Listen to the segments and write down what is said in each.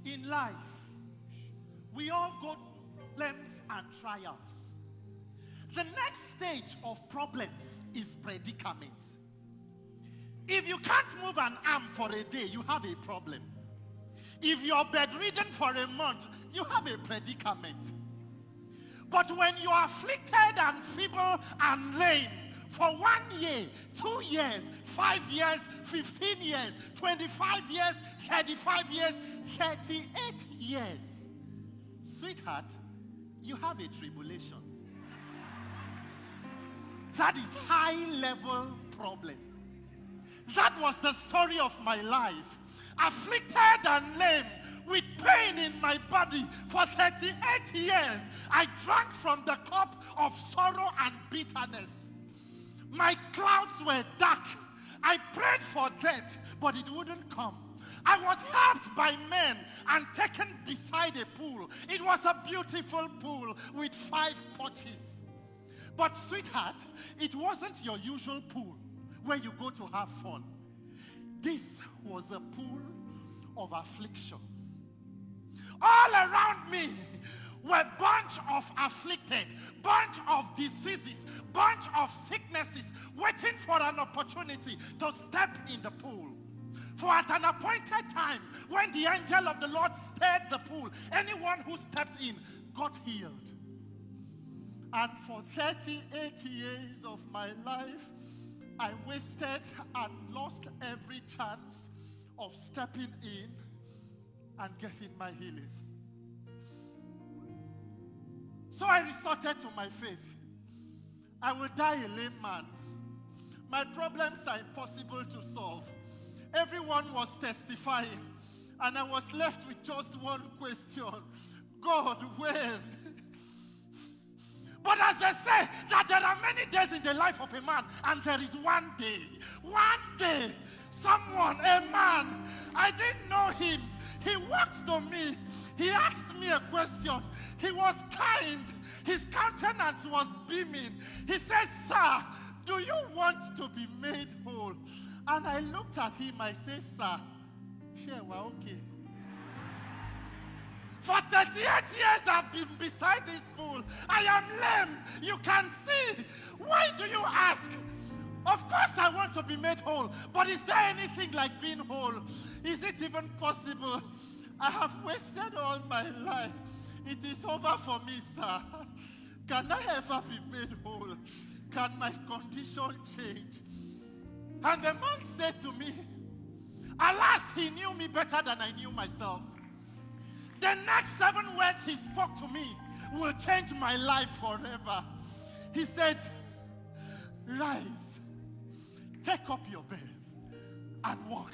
In life, we all go through problems and trials. The next stage of problems is predicaments. If you can't move an arm for a day, you have a problem. If you're bedridden for a month, you have a predicament. But when you are afflicted and feeble and lame for 1 year, 2 years, 5 years, 15 years, 25 years, 35 years, 38 years, sweetheart, you have a tribulation. That is high-level problem. That was the story of my life. Afflicted and lame, with pain in my body for 38 years, I drank from the cup of sorrow and bitterness. My clouds were dark. I prayed for death, but it wouldn't come. I was helped by men and taken beside a pool. It was a beautiful pool with 5 porches. But sweetheart, it wasn't your usual pool where you go to have fun. This was a pool of affliction. All around me were bunch of afflicted, bunch of diseases, bunch of sicknesses, waiting for an opportunity to step in the pool. For at an appointed time, when the angel of the Lord stirred the pool, anyone who stepped in got healed. And for 38 years of my life, I wasted and lost every chance of stepping in and getting my healing. So I resorted to my faith. I will die a lame man. My problems are impossible to solve. Everyone was testifying, and I was left with just one question. God, when? But as they say, that there are many days in the life of a man, and there is one day, someone, a man, I didn't know him. He walked to me. He asked me a question. He was kind. His countenance was beaming. He said, "Sir, do you want to be made whole?" And I looked at him. I said, "Sir, sure, we're okay." For 38 years I've been beside this pool. I am lame. You can see. Why do you ask? Of course I want to be made whole. But is there anything like being whole? Is it even possible? I have wasted all my life. It is over for me, sir. Can I ever be made whole? Can my condition change? And the man said to me, alas, he knew me better than I knew myself. The next 7 words he spoke to me will change my life forever. He said, rise, take up your bed, and walk.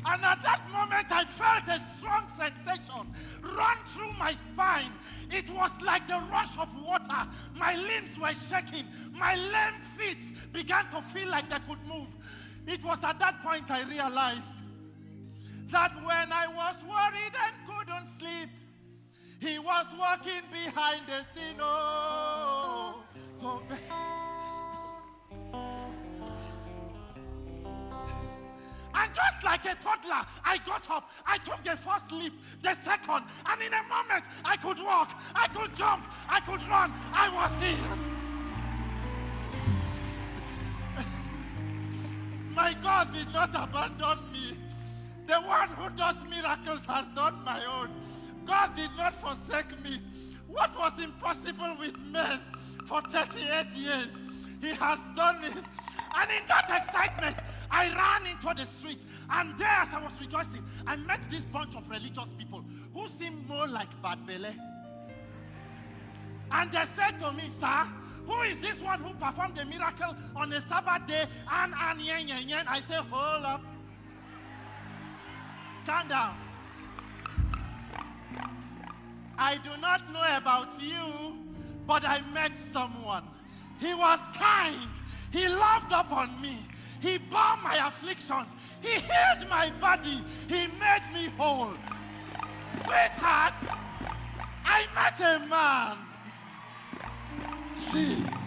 And at that moment, I felt a strong sensation run through my spine. It was like the rush of water. My limbs were shaking. My lame feet began to feel like they could move. It was at that point I realized that when I was worried and couldn't sleep, he was walking behind the scene. Oh, and just like a toddler, I got up. I took the first leap, the second, and in a moment, I could walk, I could jump, I could run. I was healed. My God did not abandon me. The one who does miracles has done my own. God did not forsake me. What was impossible with men for 38 years, he has done it. And in that excitement, I ran into the streets. And there, as I was rejoicing, I met this bunch of religious people who seemed more like bad belly. And they said to me, sir, who is this one who performed a miracle on a Sabbath day? And yen. I say, hold up. Calm down. I do not know about you, but I met someone. He was kind. He loved upon me. He bore my afflictions. He healed my body. He made me whole. Sweetheart, I met a man. Jeez.